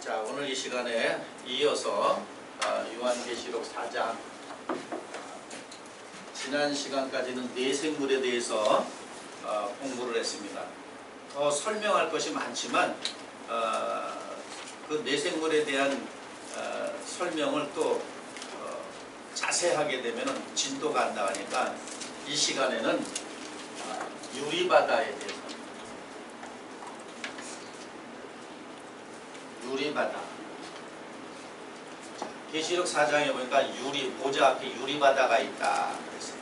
자, 오늘 이 시간에 이어서 요한계시록 4장 지난 시간까지는 내생물에 대해서 공부를 했습니다. 설명할 것이 많지만 그 내생물에 대한 설명을 또 자세하게 되면 진도가 안 나가니까 이 시간에는 유리바다에 대해서 유리바다. 계시록 4장에 보니까 보좌 앞에 유리바다가 있다 그랬어요.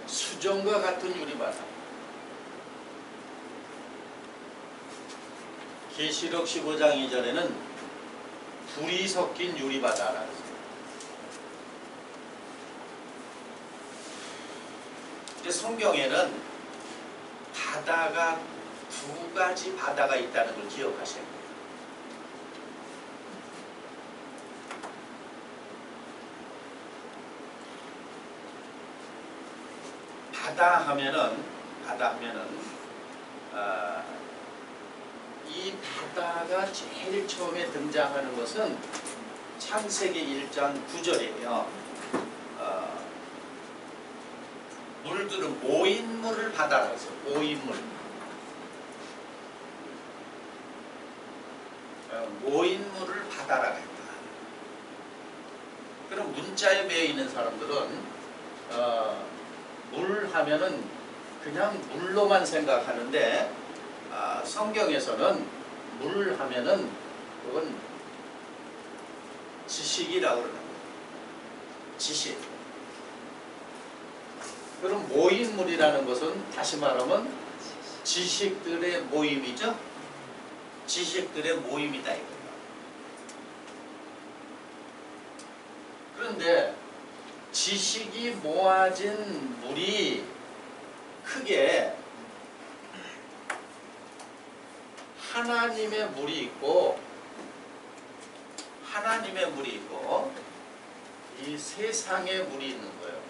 수정과 같은 유리바다. 계시록 15장 이전에는 불이 섞인 유리바다라고 했어요. 성경에는 바다가 두 가지 바다가 있다는 걸 기억하셔야 돼요. 바다 하면은 이 바다가 제일 처음에 등장하는 것은 창세기 1장 9절이에요. 물들은 모인물을 바다라고 해서 모인물. 모인물을 바다라고 했다. 그럼 문자에 매여 있는 사람들은 물 하면은 그냥 물로만 생각하는데 성경에서는 물 하면은 그건 지식이라고 그러는 거예요. 지식. 그럼 모인물이라는 것은 다시 말하면 지식들의 모임이죠. 지식들의 모임이다 이거예요. 그런데 지식이 모아진 물이 크게 하나님의 물이 있고 이 세상의 물이 있는 거예요.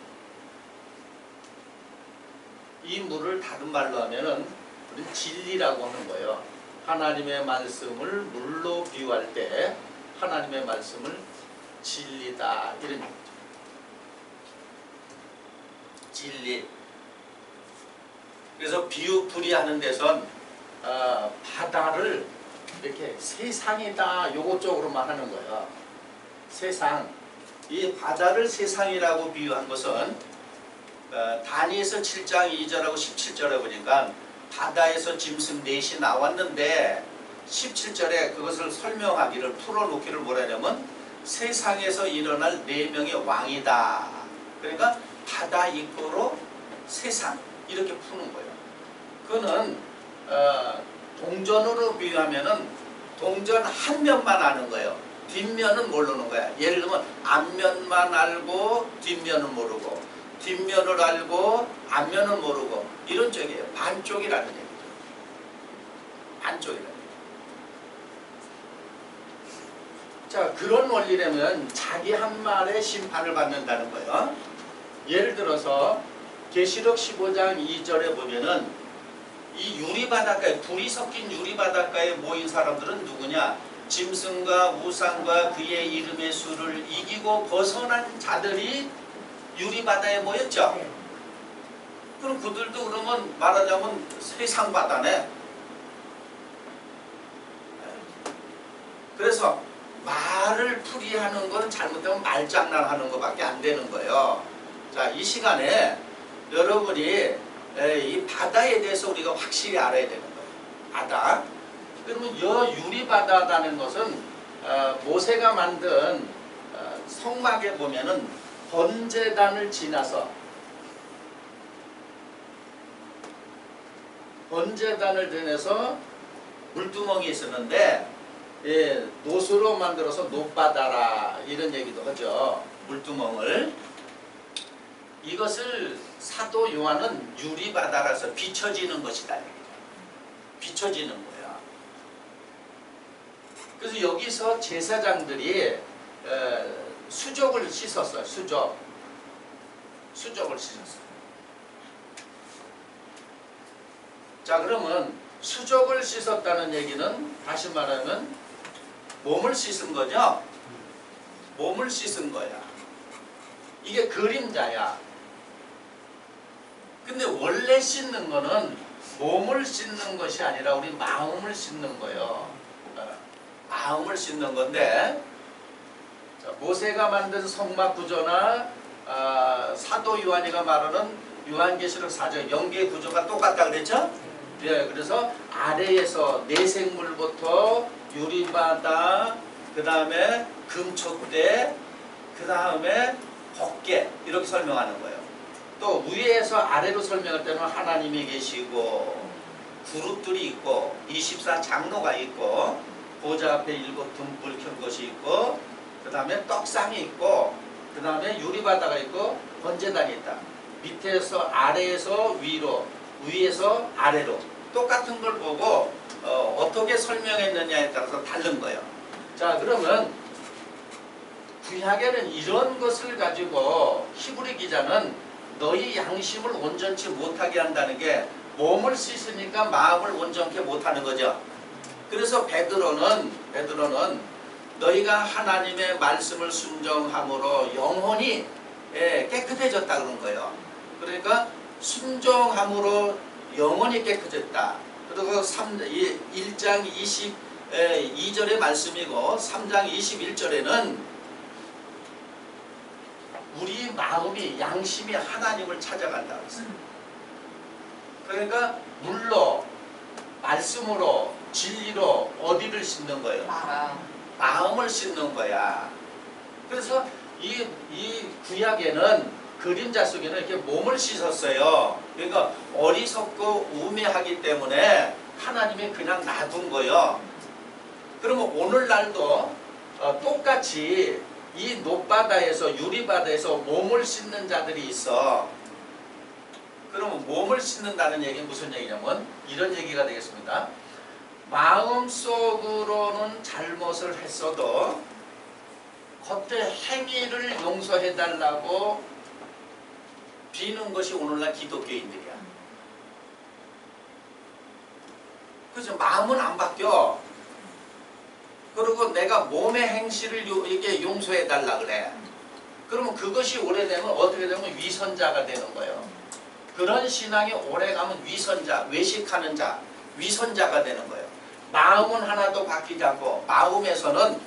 이 물을 다른 말로 하면은 우리는 진리라고 하는 거예요. 하나님의 말씀을 물로 비유할 때 하나님의 말씀을 진리다 이런 얘기죠. 진리. 그래서 비유풀이하는 데선 바다를 이렇게 세상이다 요것쪽으로만 하는 거예요. 세상. 이 바다를 세상이라고 비유한 것은 다니엘서 7장 2절하고 17절에 보니까 바다에서 짐승 넷이 나왔는데 17절에 그것을 설명하기를 풀어놓기를 뭐라 하냐면 세상에서 일어날 4명의 왕이다. 그러니까 바다 입구로 세상 이렇게 푸는 거예요. 그거는 동전으로 비유하면은 동전 한 면만 아는 거예요. 뒷면은 모르는 거야. 예를 들면 앞면만 알고 뒷면은 모르고 뒷면을 알고 앞면은 모르고 이런 쪽이에요. 반쪽이라는 얘기죠. 반쪽이라는 얘기죠. 자, 그런 원리라면 자기 한 말에 심판을 받는다는 거예요. 예를 들어서 계시록 15장 2절에 보면은 이 유리바닷가에 불이 섞인 유리바닷가에 모인 사람들은 누구냐? 짐승과 우상과 그의 이름의 수를 이기고 벗어난 자들이 유리바다에 모였죠. 그럼 그들도 그러면 말하자면 세상 바다네. 그래서 말을 풀이하는 건 잘못하면 말장난하는 것밖에 안 되는 거예요. 자, 이 시간에 여러분이 이 바다에 대해서 우리가 확실히 알아야 되는 거예요. 바다. 그러면 이 유리바다라는 것은 모세가 만든 성막에 보면은 번제단을 지나서 물두멍이 있었는데 노수로 만들어서 노바다라 이런 얘기도 하죠. 물두멍을. 이것을 사도 요한은 유리바다라서 비춰지는 것이다. 비춰지는 거야. 그래서 여기서 제사장들이 수족을 씻었어요. 수족을 씻었어요. 자, 그러면 수족을 씻었다는 얘기는 다시 말하면 몸을 씻은 거죠. 몸을 씻은 거야. 이게 그림자야. 근데 원래 씻는 거는 몸을 씻는 것이 아니라 우리 마음을 씻는 거예요. 마음을 씻는 건데, 자, 모세가 만든 성막 구조나 사도 요한이가 말하는 요한계시록 4장 영계 구조가 똑같다 그랬죠? 예, 그래서 아래에서 내생물부터 유리바다, 그 다음에 금촛대, 그 다음에 법계 이렇게 설명하는 거예요. 또 위에서 아래로 설명할 때는 하나님이 계시고 그룹들이 있고 24장로가 있고 보좌 앞에 7 등불 켠 것이 있고 그 다음에 떡상이 있고 그 다음에 유리바다가 있고 번제단이 있다. 밑에서 아래에서 위로 위에서 아래로 똑같은 걸 보고 어떻게 설명했느냐에 따라서 다른 거예요. 자, 그러면 구약에는 이런 것을 가지고 히브리 기자는 너희 양심을 온전치 못하게 한다는 게 몸을 씻으니까 마음을 온전케 못하는 거죠. 그래서 베드로는 너희가 하나님의 말씀을 순종함으로 영혼이 깨끗해졌다 그런 거예요. 그러니까 순종함으로 영혼이 깨끗해졌다. 그리고 1장 22절의 말씀이고 3장 21절에는 우리 마음이 양심이 하나님을 찾아간다 그랬어요. 그러니까 물로 말씀으로 진리로 어디를 씻는 거예요? 마음을 씻는 거야. 그래서 이 구약에는 그림자 속에는 이렇게 몸을 씻었어요. 그러니까 어리석고 우매하기 때문에 하나님이 그냥 놔둔 거예요. 그러면 오늘날도 똑같이 이 높바다에서 유리바다에서 몸을 씻는 자들이 있어. 그러면 몸을 씻는다는 얘기는 무슨 얘기냐면 이런 얘기가 되겠습니다. 마음속으로는 잘못을 했어도 겉에 행위를 용서해달라고 비는 것이 오늘날 기독교인들이야. 그래서 마음은 안 바뀌어. 그리고 내가 몸의 행실을 이게 용서해달라 그래. 그러면 그것이 오래되면 어떻게 되면 위선자가 되는 거예요. 그런 신앙이 오래가면 위선자, 외식하는 자, 위선자가 되는 거예요. 마음은 하나도 바뀌지 않고 마음에서는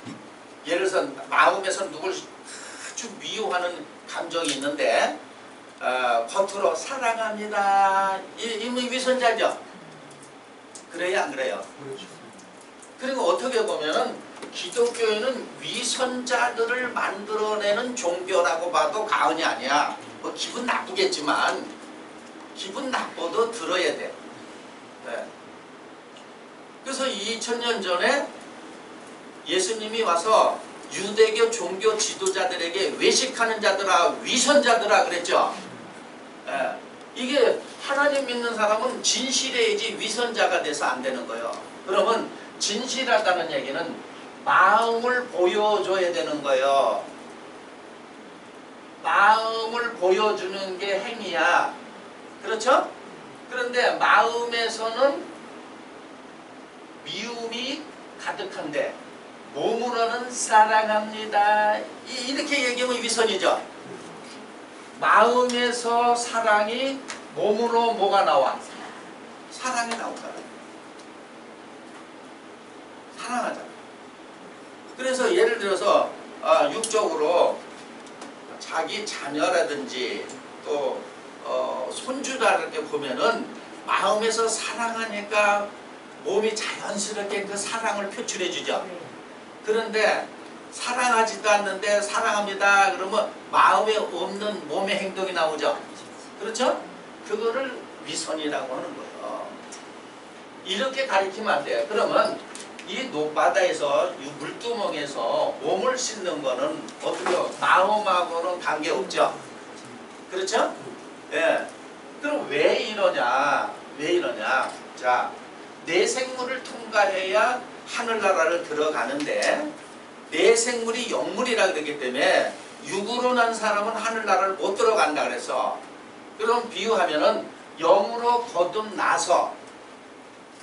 예를 들어서 마음에서 누굴 아주 미워하는 감정이 있는데 겉으로 사랑합니다. 이미 위선자죠. 그래요, 안 그래요? 그리고 어떻게 보면은 기독교인은 위선자들을 만들어내는 종교라고 봐도 과언이 아니야. 뭐 기분 나쁘겠지만 기분 나빠도 들어야 돼. 네. 그래서 2000년 전에 예수님이 와서 유대교 종교 지도자들에게 외식하는 자들아 위선자들아 그랬죠. 네. 이게 하나님 믿는 사람은 진실해야지 위선자가 돼서 안 되는 거예요. 그러면 진실하다는 얘기는 마음을 보여줘야 되는 거예요. 마음을 보여주는 게 행위야. 그렇죠? 그런데 마음에서는 미움이 가득한데 몸으로는 사랑합니다. 이렇게 얘기하면 위선이죠. 마음에서 사랑이 몸으로 뭐가 나와? 사랑이 나오잖아요. 사랑하잖아요. 그래서 예를 들어서 육적으로 자기 자녀라든지 또 손주다 이렇게 보면은 마음에서 사랑하니까 몸이 자연스럽게 그 사랑을 표출해 주죠. 그런데 사랑하지도 않는데 사랑합니다 그러면 마음에 없는 몸의 행동이 나오죠. 그렇죠? 그거를 위선이라고 하는 거예요. 이렇게 가리키면 안 돼요. 그러면 이 높바다에서 이 물두멍에서 몸을 씻는 거는 어떻게 마음하고는 관계없죠. 그렇죠? 예. 그럼 왜 이러냐? 왜 이러냐? 자, 내 생물을 통과해야 하늘나라를 들어가는데 내 생물이 영물이라 그러기 때문에 육으로 난 사람은 하늘나라를 못 들어간다 그래서. 그럼 비유하면은 영으로 거듭나서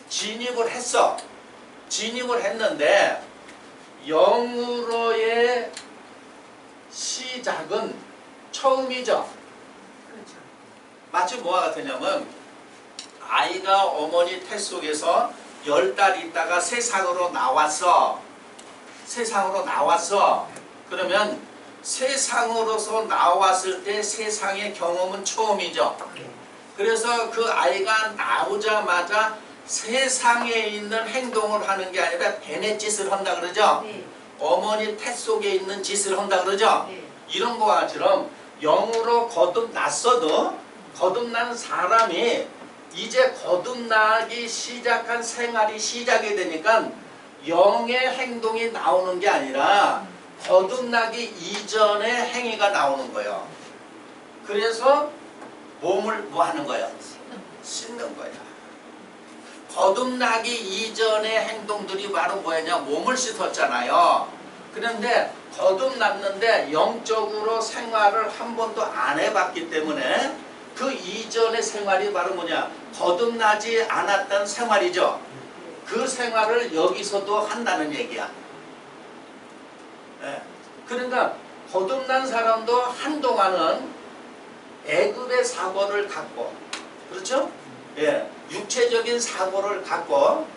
진입을 했어. 진입을 했는데 영으로의 시작은 처음이죠. 그렇죠. 마치 뭐와 같으냐면 아이가 어머니 태 속에서 10달 있다가 세상으로 나왔어. 세상으로 나왔어. 그러면 세상으로서 나왔을 때 세상의 경험은 처음이죠. 그래서 그 아이가 나오자마자 세상에 있는 행동을 하는 게 아니라 배의 짓을 한다 그러죠. 네. 어머니 태 속에 있는 짓을 한다 그러죠. 네. 이런 것처럼 영으로 거듭났어도 거듭난 사람이 이제 거듭나기 시작한 생활이 시작이 되니까 영의 행동이 나오는 게 아니라 거듭나기 이전의 행위가 나오는 거예요. 그래서 몸을 뭐 하는 거예요? 씻는 거야. 거듭나기 이전의 행동들이 바로 뭐였냐? 몸을 씻었잖아요. 그런데 거듭났는데 영적으로 생활을 한 번도 안 해봤기 때문에 그 이전의 생활이 바로 뭐냐? 거듭나지 않았던 생활이죠. 그 생활을 여기서도 한다는 얘기야. 예. 그러니까 거듭난 사람도 한동안은 애굽의 사고를 갖고, 그렇죠? 예. 육체적인 사고를 갖고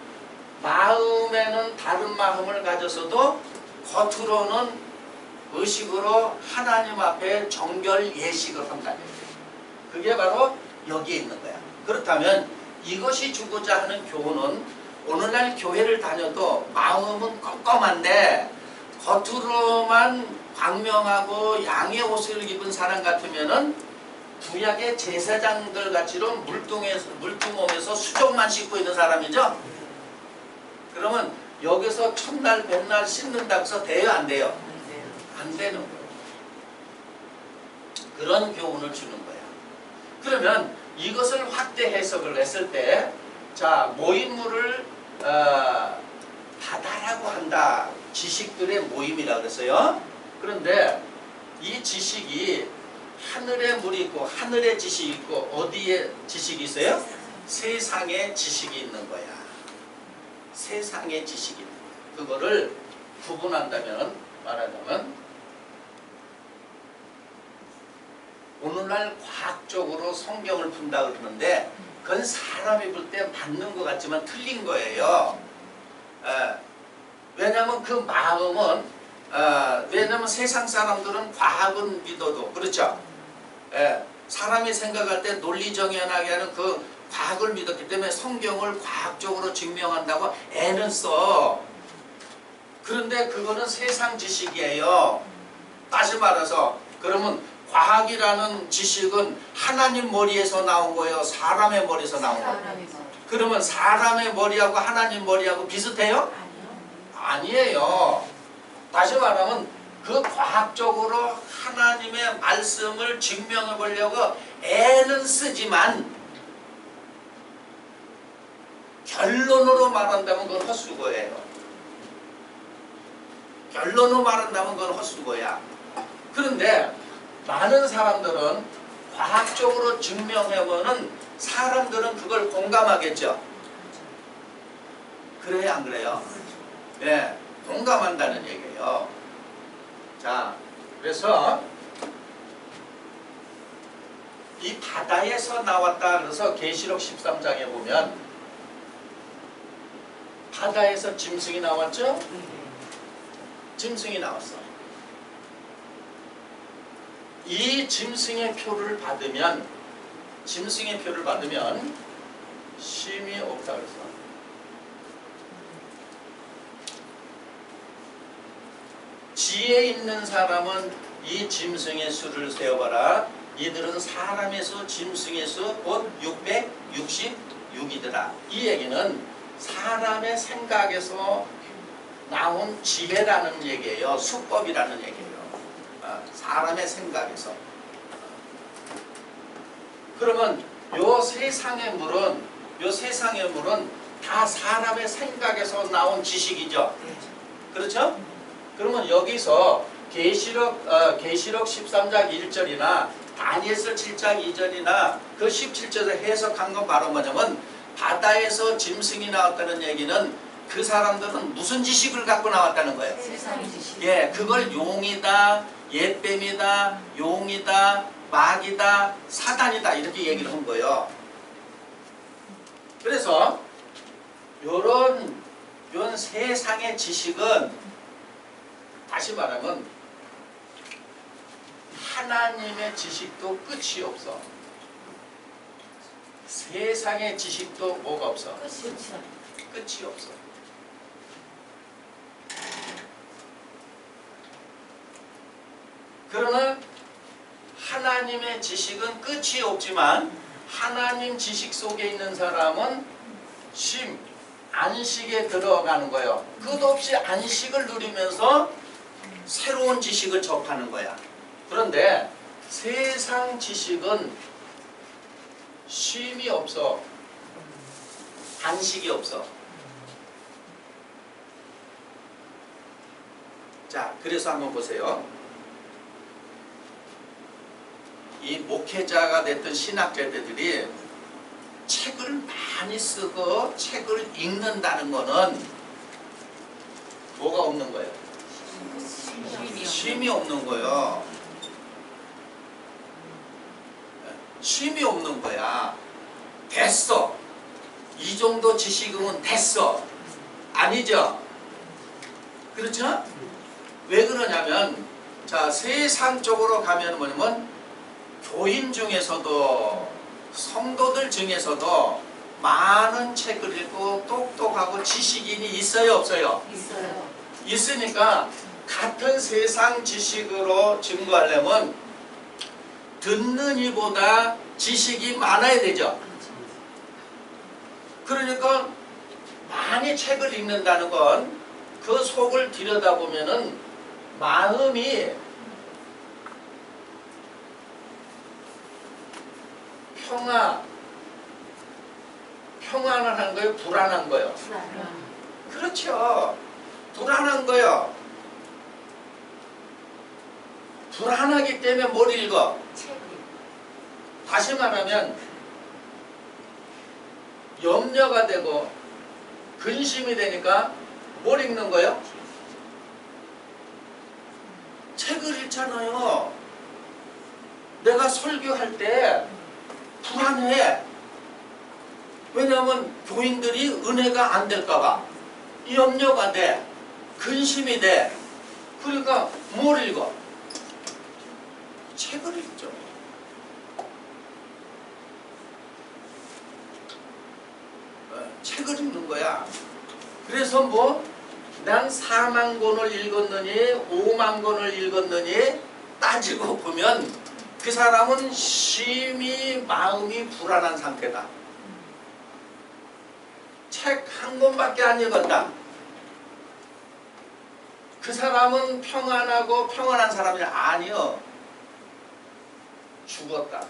마음에는 다른 마음을 가졌어도 겉으로는 의식으로 하나님 앞에 정결 예식을 한다는 거예요. 그게 바로 여기에 있는 거야. 그렇다면 이것이 주고자 하는 교훈은 오늘날 교회를 다녀도 마음은 껌껌한데 겉으로만 광명하고 양의 옷을 입은 사람 같으면은 구약의 제사장들 같이로 물두멍에서 수족만 씻고 있는 사람이죠. 그러면 여기서 첫날 뱃날 씻는다고 해서 돼요 안 돼요? 안 되는 거예요. 그런 교훈을 주는 거야. 그러면 이것을 확대 해석을 했을 때 자 모임물을 바다라고 한다. 지식들의 모임이라고 그랬어요. 그런데 이 지식이 하늘에 물이 있고 하늘에 지식이 있고 어디에 지식이 있어요? 세상에 지식이 있는 거야. 세상에 지식이 있는 거야. 그거를 구분한다면 말하자면 오늘날 과학적으로 성경을 푼다 그러는데 그건 사람이 볼 때 맞는 것 같지만 틀린 거예요. 왜냐하면 그 마음은 왜냐하면 세상 사람들은 과학은 믿어도 그렇죠. 사람이 생각할 때 논리정연하게 하는 그 과학을 믿었기 때문에 성경을 과학적으로 증명한다고 애는 써. 그런데 그거는 세상 지식이에요. 다시 말해서 그러면 과학이라는 지식은 하나님 머리에서 나온 거예요? 사람의 머리에서 나온 거예요? 그러면 사람의 머리하고 하나님 머리하고 비슷해요? 아니에요. 다시 말하면 그 과학적으로 하나님의 말씀을 증명해 보려고 애는 쓰지만 결론으로 말한다면 그건 헛수고예요. 결론으로 말한다면 그건 헛수고야. 그런데 많은 사람들은 과학적으로 증명해보는 사람들은 그걸 공감하겠죠. 그래요 안 그래요? 네, 공감한다는 얘기예요. 자, 그래서 이 바다에서 나왔다 그래서 계시록 13장에 보면 바다에서 짐승이 나왔죠? 짐승이 나왔어. 이 짐승의 표를 받으면 쉼이 없다 그랬어. 지혜 있는 사람은 이 짐승의 수를 세어봐라. 이들은 사람의 수, 짐승의 수, 곧 666이더라. 이 얘기는 사람의 생각에서 나온 지혜라는 얘기예요. 수법이라는 얘기예요. 사람의 생각에서. 그러면 요 세상의 물은 다 사람의 생각에서 나온 지식이죠. 그렇죠? 그러면 여기서 계시록 13장 1절이나 다니엘서 7장 2절이나 그 17절에서 해석한 건 바로 뭐냐면 바다에서 짐승이 나왔다는 얘기는 그 사람들은 무슨 지식을 갖고 나왔다는 거예요. 세상의 지식. 예, 그걸 용이다, 옛뱀이다, 용이다, 마귀다, 사단이다 이렇게 얘기를 한 거예요. 그래서 요런 세상의 지식은 다시 말하면 하나님의 지식도 끝이 없어. 세상의 지식도 뭐가 없어? 끝이 없어. 그러나 하나님의 지식은 끝이 없지만 하나님 지식 속에 있는 사람은 안식에 들어가는 거예요. 끝없이 안식을 누리면서 새로운 지식을 접하는 거야. 그런데 세상 지식은 쉼이 없어. 안식이 없어. 자, 그래서 한번 보세요. 이 목회자가 됐던 신학자들이 책을 많이 쓰고 책을 읽는다는 거는 뭐가 없는 거예요? 쉼이 없는 거예요. 쉼이 없는 거야. 됐어. 이 정도 지식이면 됐어. 아니죠? 그렇죠? 왜 그러냐면 자, 세상적으로 가면 뭐냐면 교인 중에서도 성도들 중에서도 많은 책을 읽고 똑똑하고 지식인이 있어요, 없어요? 있어요. 있으니까 같은 세상 지식으로 증거하려면 듣는 이보다 지식이 많아야 되죠. 그러니까 많이 책을 읽는다는 건 그 속을 들여다보면은 마음이 평안한 거예요? 불안한 거예요? 그렇죠. 불안한 거예요. 불안하기 때문에 뭘 읽어? 다시 말하면 염려가 되고 근심이 되니까 뭘 읽는 거예요? 책을 읽잖아요. 내가 설교할 때 불안해. 왜냐하면 교인들이 은혜가 안 될까봐 염려가 돼. 근심이 돼. 그러니까 뭘 읽어? 책을 읽죠. 책을 읽는 거야. 그래서 뭐 난 4만 권을 읽었느니 5만 권을 읽었느니 따지고 보면 그 사람은 심히 마음이 불안한 상태다. 책 한 권밖에 안 읽었다. 그 사람은 평안하고 평안한 사람이 아니요. 죽었다.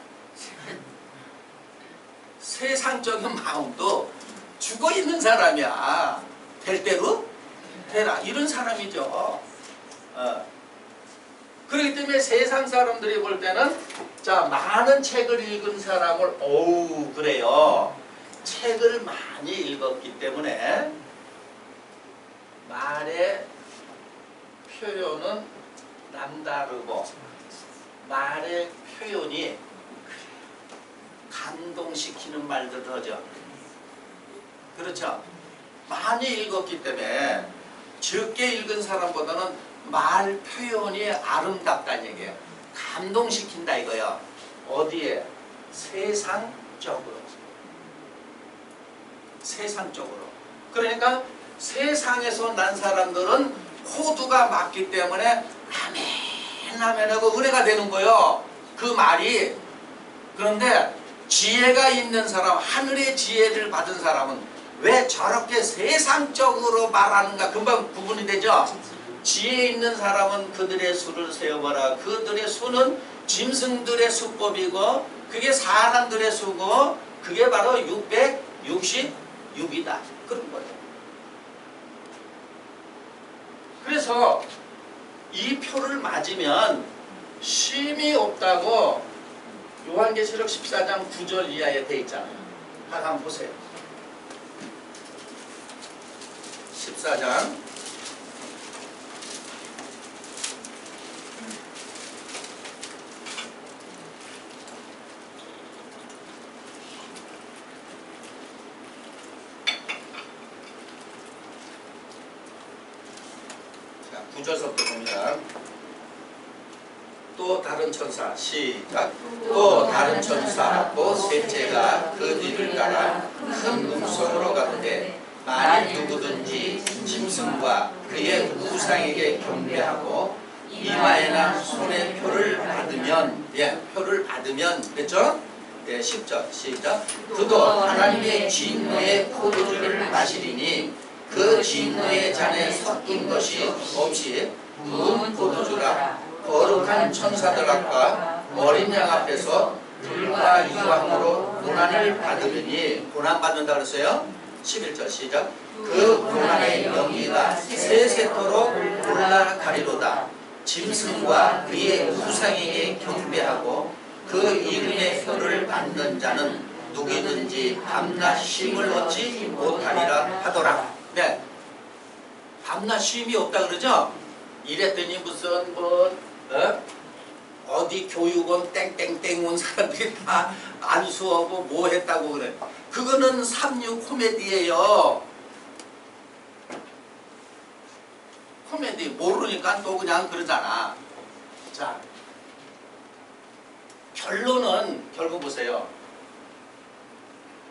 세상적인 마음도 죽어 있는 사람이야. 될 대로 되라. 이런 사람이죠. 그렇기 때문에 세상 사람들이 볼 때는 자, 많은 책을 읽은 사람을 어우 그래요. 책을 많이 읽었기 때문에 말의 표현은 남다르고 말의 표현이 감동시키는 말들을 하죠. 그렇죠? 많이 읽었기 때문에 적게 읽은 사람보다는 말 표현이 아름답다는 얘기예요. 감동시킨다 이거요. 어디에? 세상적으로. 세상적으로. 그러니까 세상에서 난 사람들은 호두가 맞기 때문에 아멘 아멘 하고 은혜가 되는 거예요. 그 말이. 그런데 지혜가 있는 사람, 하늘의 지혜를 받은 사람은 왜 저렇게 세상적으로 말하는가 금방 구분이 되죠. 지혜 있는 사람은 그들의 수를 세어봐라. 그들의 수는 짐승들의 수법이고 그게 사람들의 수고 그게 바로 666이다. 그런 거예요. 그래서 이 표를 맞으면 쉼이 없다고 요한계시록 14장 9절 이하에 돼 있잖아요. 한번 보세요. 14장 자, 9절서부터 봅니다. 또 다른 천사 시작. 또 다른 천사 또 셋째가 그 뒤를 따라 큰 음성으로 가로되 만일 누구든지 짐승과 그의 우상에게 경배하고 이마에나 손에 표를 받으면 표를 받으면 그랬죠? 10절 시작. 그도 하나님의 진노의 포도주를 마시리니 그 진노의 잔에 섞인 것이 없이 부은 포도주라. 거룩한 천사들 앞과 어린 양 앞에서 불과 유황으로 고난을 받으리니 고난받는다 그랬어요? 11절 시작. 그 고난의 연기가 세세토록 올라가리로다. 짐승과 그의 우상에게 경배하고 그 이름의 표를 받는 자는 누구든지 밤낮 쉼을 얻지 못하리라 하더라. 네, 밤낮 쉼이 없다 그러죠? 이랬더니 무슨 어디 교육원 땡땡땡 온 사람들이 다 안수하고 뭐 했다고 그래. 그거는 삼류 코미디예요. 코미디 모르니까 또 그냥 그러잖아. 자, 결론은 결국 보세요.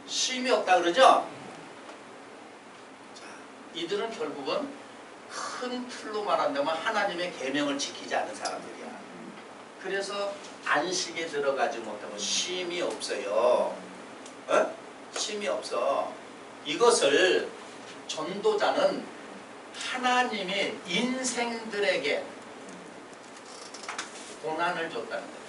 쉼이 없다 그러죠? 자, 이들은 결국은 큰 틀로 말한다면 하나님의 계명을 지키지 않는 사람들이야. 그래서 안식에 들어가지 못하고 쉼이 없어요. 쉼이 없어. 이것을 전도자는 하나님의 인생들에게 고난을 줬다는 거예요.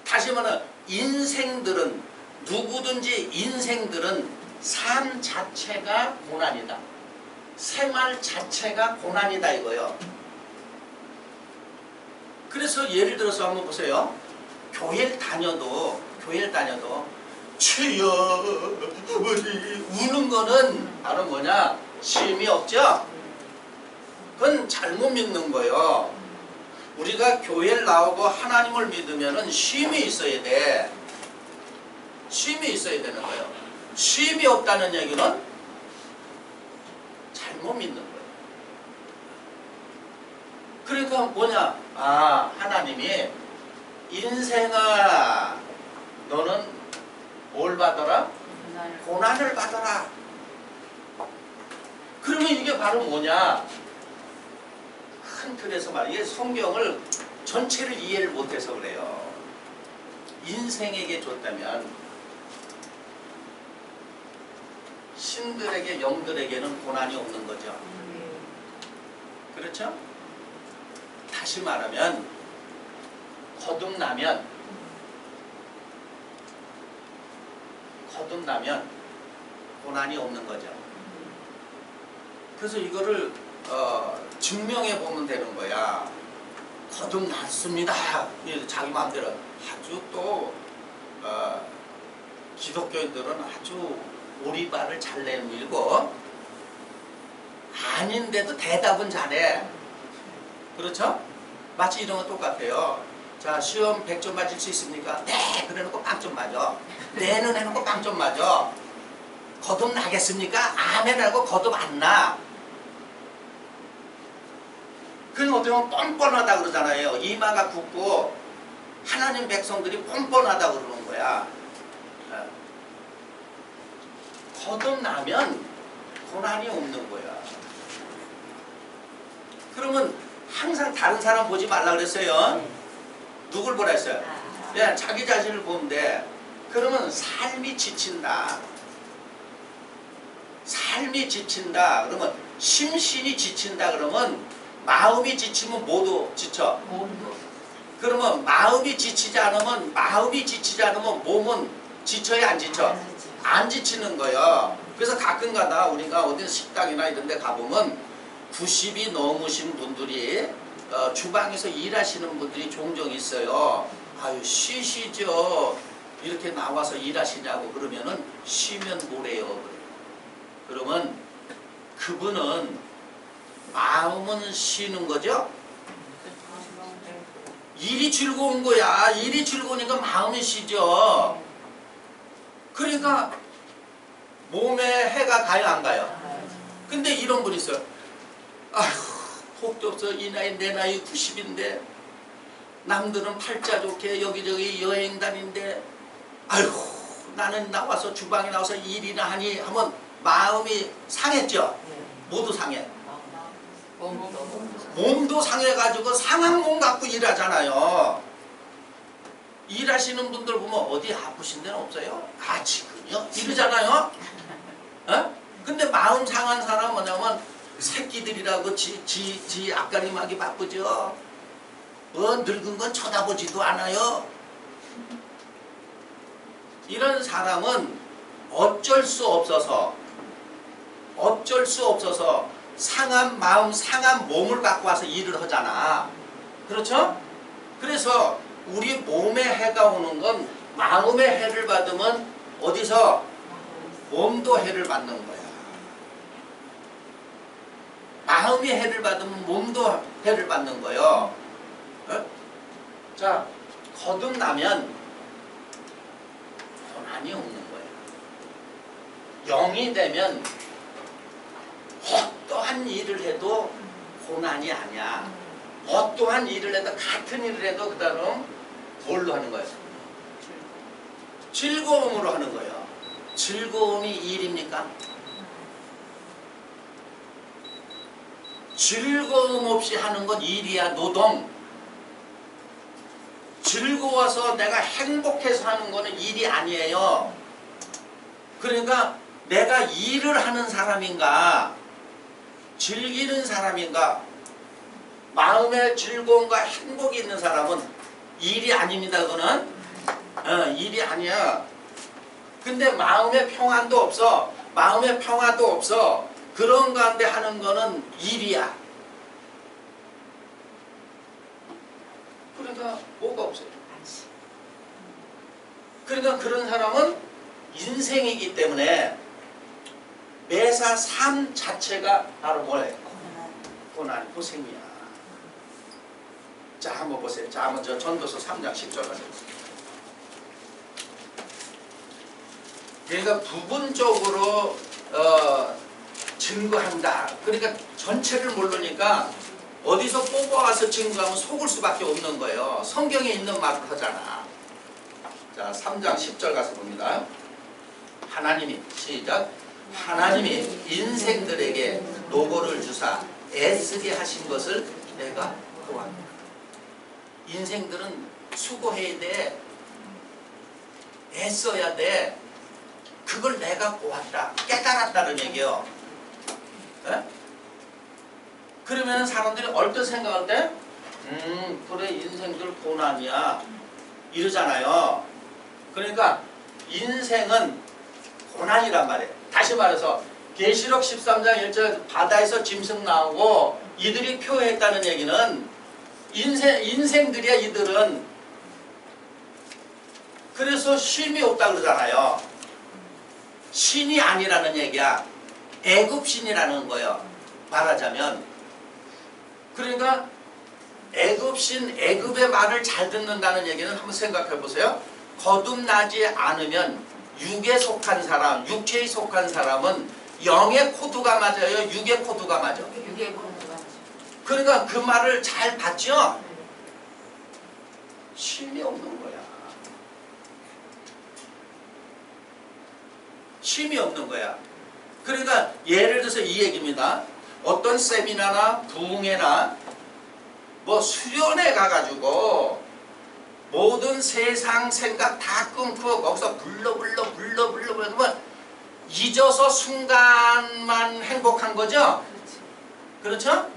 다시 말하면 인생들은 누구든지 인생들은 삶 자체가 고난이다. 생활 자체가 고난이다 이거요. 그래서 예를 들어서 한번 보세요. 교회를 다녀도 주여 우리 우는 거는 바로 뭐냐? 쉼이 없죠? 그건 잘못 믿는 거예요. 우리가 교회를 나오고 하나님을 믿으면 쉼이 있어야 돼. 쉼이 있어야 되는 거예요. 쉼이 없다는 얘기는 잘못 믿는 거예요. 그러니까 뭐냐? 아, 하나님이 인생아 너는 뭘 받아라? 고난을 받아라. 그러면 이게 바로 뭐냐? 큰 틀에서 말이에요. 성경을 전체를 이해를 못해서 그래요. 인생에게 줬다면 신들에게 영들에게는 고난이 없는 거죠. 그렇죠? 다시 말하면 거듭나면 고난이 없는 거죠. 그래서 이거를 증명해 보면 되는 거야. 거듭났습니다. 자기 마음대로 아주 또 기독교인들은 아주 오리발을 잘 내밀고 아닌데도 대답은 잘해. 그렇죠? 마치 이런 거 똑같아요. 자, 시험 100점 맞을 수 있습니까? 네! 그래놓고 빵점 맞아. 네는 해놓고 빵점 맞아. 거듭 나겠습니까? 아멘 하고 거듭 안 나. 그건 어떻게 보면 뻔뻔하다 그러잖아요. 이마가 굳고 하나님 백성들이 뻔뻔하다 그러는 거야. 거듭나면 고난이 없는 거야. 그러면 항상 다른 사람 보지 말라 그랬어요. 누굴 보라 했어요? 예, 자기 자신을 보면 돼. 그러면 삶이 지친다. 삶이 지친다. 그러면 심신이 지친다. 그러면 마음이 지치면 모두 지쳐. 그러면 마음이 지치지 않으면 몸은 지쳐야 안 지쳐? 안 지치는 거예요. 그래서 가끔가다 우리가 어디 식당이나 이런 데 가보면 90이 넘으신 분들이 주방에서 일하시는 분들이 종종 있어요. 아유 쉬시죠. 이렇게 나와서 일하시냐고 그러면은 쉬면 뭐래요. 그러면 그분은 마음은 쉬는 거죠. 일이 즐거운 거야. 일이 즐거우니까 마음이 쉬죠. 그러니까 몸에 해가 가요 안 가요? 근데 이런 분 있어요. 아휴 복도 없어. 이 나이 내 나이 90인데 남들은 팔자 좋게 여기저기 여행 다니는데 아휴 나는 나와서 주방에 나와서 일이나 하니 하면 마음이 상했죠. 모두 상해. 몸도 상해가지고 상한 몸 갖고 일하잖아요. 일하시는 분들 보면 어디 아프신 데는 없어요? 아 지금요? 이러잖아요. 어? 근데 마음 상한 사람은 뭐냐면 새끼들이라고 지 앞가림하기 바쁘죠. 뭐 늙은 건 쳐다보지도 않아요. 이런 사람은 어쩔 수 없어서 상한 마음 상한 몸을 갖고 와서 일을 하잖아. 그렇죠? 그래서 우리 몸에 해가 오는 건 마음의 해를 받으면 어디서? 몸도 해를 받는 거야. 마음이 해를 받으면 몸도 해를 받는 거예요. 어? 자, 거듭나면 고난이 없는 거야. 영이 되면 어떠한 일을 해도 고난이 아니야. 어떠한 일을 해도 같은 일을 해도 그 다음 뭘로 하는 거예요? 즐거움으로 하는 거예요. 즐거움이 일입니까? 즐거움 없이 하는 건 일이야. 노동. 즐거워서 내가 행복해서 하는 거는 일이 아니에요. 그러니까 내가 일을 하는 사람인가 즐기는 사람인가 마음의 즐거움과 행복이 있는 사람은 일이 아닙니다. 그거는 일이 아니야. 근데 마음의 평안도 없어. 마음의 평화도 없어. 그런 가운데 하는 거는 일이야. 그러니까 뭐가 없어요. 그러니까 그런 사람은 인생이기 때문에 매사 삶 자체가 바로 뭐예요? 고난, 고생이야. 자, 한번 보세요. 자, 먼저 전도서 3장 10절 가세요. 그러니까 부분적으로 증거한다. 그러니까 전체를 모르니까 어디서 뽑아와서 증거하면 속을 수밖에 없는 거예요. 성경에 있는 말을 하잖아. 자, 3장 10절 가서 봅니다. 하나님이 시작. 하나님이 인생들에게 노고를 주사 애쓰게 하신 것을 내가 보았다. 인생들은 수고해야 돼. 애써야 돼. 그걸 내가 보았다. 깨달았다는 얘기예요. 에? 그러면 사람들이 얼핏 생각할 때 그래 인생들 고난이야 이러잖아요. 그러니까 인생은 고난이란 말이에요. 다시 말해서 계시록 13장 1절 바다에서 짐승 나오고 이들이 표했다는 얘기는 인생들이야. 이들은 그래서 쉼이 없다 그러잖아요. 신이 아니라는 얘기야. 애굽신이라는 거예요. 말하자면. 그러니까 애굽신, 애굽의 말을 잘 듣는다는 얘기는 한번 생각해 보세요. 거듭나지 않으면 육에 속한 사람, 육체에 속한 사람은 영의 코드가 맞아요? 육의 코드가 맞아? 육의 코드가 맞아. 그러니까 그 말을 잘 받죠? 쉼이 없는 거야. 쉼이 없는 거야. 그러니까 예를 들어서 이 얘기입니다. 어떤 세미나나 부흥회나 뭐 수련회 가가지고 모든 세상 생각 다 끊고 거기서 불러 그러면 잊어서 순간만 행복한 거죠? 그렇죠?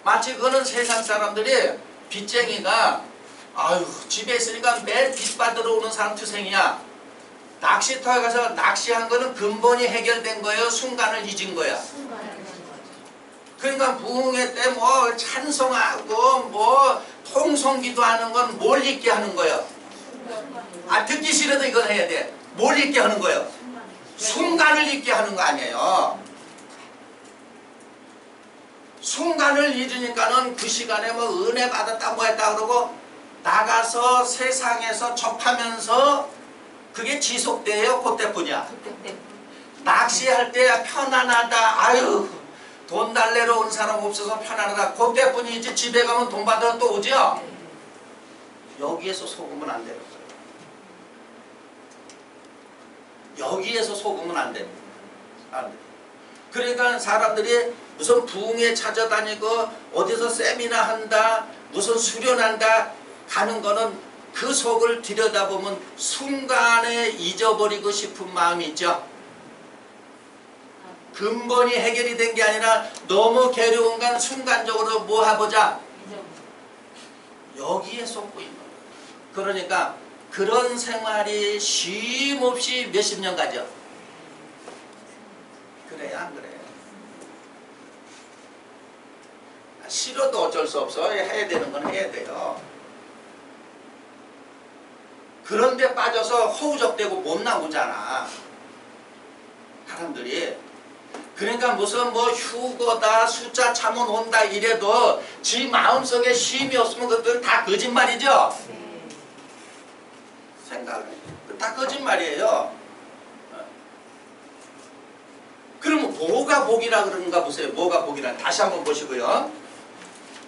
마치 그거는 세상 사람들이 빚쟁이가 아유 집에 있으니까 매일 빚 받으러 오는 사람 투생이야. 낚시터에 가서 낚시한 거는 근본이 해결된 거예요? 순간을 잊은 거야? 그러니까 부흥회 때 뭐 찬송하고 뭐 통성기도 하는 건 뭘 잊게 하는 거예요? 아, 듣기 싫어도 이건 해야 돼. 뭘 잊게 하는 거예요? 순간을 잊게 하는 거 아니에요. 순간을 잊으니까는 그 시간에 뭐 은혜 받았다 뭐 했다 그러고 나가서 세상에서 접하면서 그게 지속돼요? 그때뿐이야? 낚시할 때 편안하다. 아유, 돈 달래러 온 사람 없어서 편안하다. 그때뿐이지. 집에 가면 돈 받으러 또 오죠? 여기에서 속으면 안 되는 거예요. 여기에서 속으면 안 됩니다. 안 돼. 그러니까 사람들이 무슨 부흥회 찾아다니고 어디서 세미나 한다, 무슨 수련한다 가는 거는 그 속을 들여다보면 순간에 잊어버리고 싶은 마음이 있죠. 근본이 해결이 된 게 아니라 너무 괴로운 건 순간적으로 뭐 해보자. 여기에 쏟고 있는 거예요. 그러니까 그런 생활이 쉼없이 몇십 년 가죠. 그래야 안 그래요? 싫어도 어쩔 수 없어. 해야 되는 건 해야 돼요. 그런데 빠져서 허우적대고 못 나오잖아. 사람들이. 그러니까 무슨 뭐 휴거다 숫자 참원 온다 이래도 지 마음속에 쉼이 없으면 그것들은 다 거짓말이죠. 생각을 다 거짓말이에요. 그러면 뭐가 복이라 그러는가 보세요. 뭐가 복이라. 다시 한번 보시고요.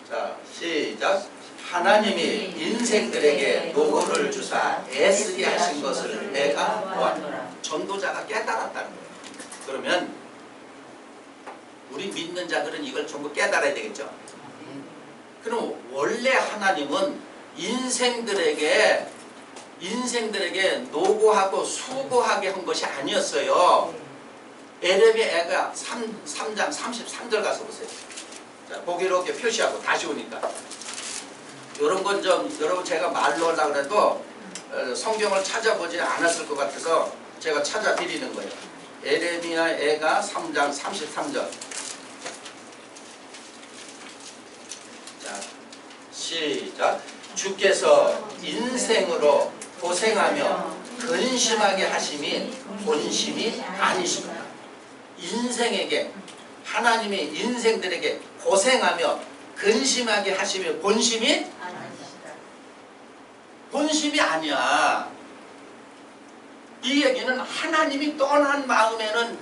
자, 시작. 하나님이 인생들에게 노고를 주사 애쓰게 하신 것을 내가 보았노라. 전도자가 깨달았다는 거예요. 그러면 우리 믿는 자들은 이걸 전부 깨달아야 되겠죠. 그럼 원래 하나님은 인생들에게 노고하고 수고하게 한 것이 아니었어요. 에레미야 애가 3장 33절 가서 보세요. 자, 보기로 이렇게 표시하고 다시 오니까. 이런 건 좀 여러분 제가 말로 하려고 해도 성경을 찾아보지 않았을 것 같아서 제가 찾아드리는 거예요. 에레미야 애가 3장 33절. 자, 시작. 주께서 인생으로 고생하며 근심하게 하심이 본심이 아니십니다. 인생에게 하나님이 인생들에게 고생하며 근심하게 하시며 본심이 아니야. 이 얘기는 하나님이 떠난 마음에는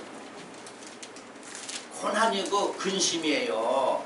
고난이고 근심이에요.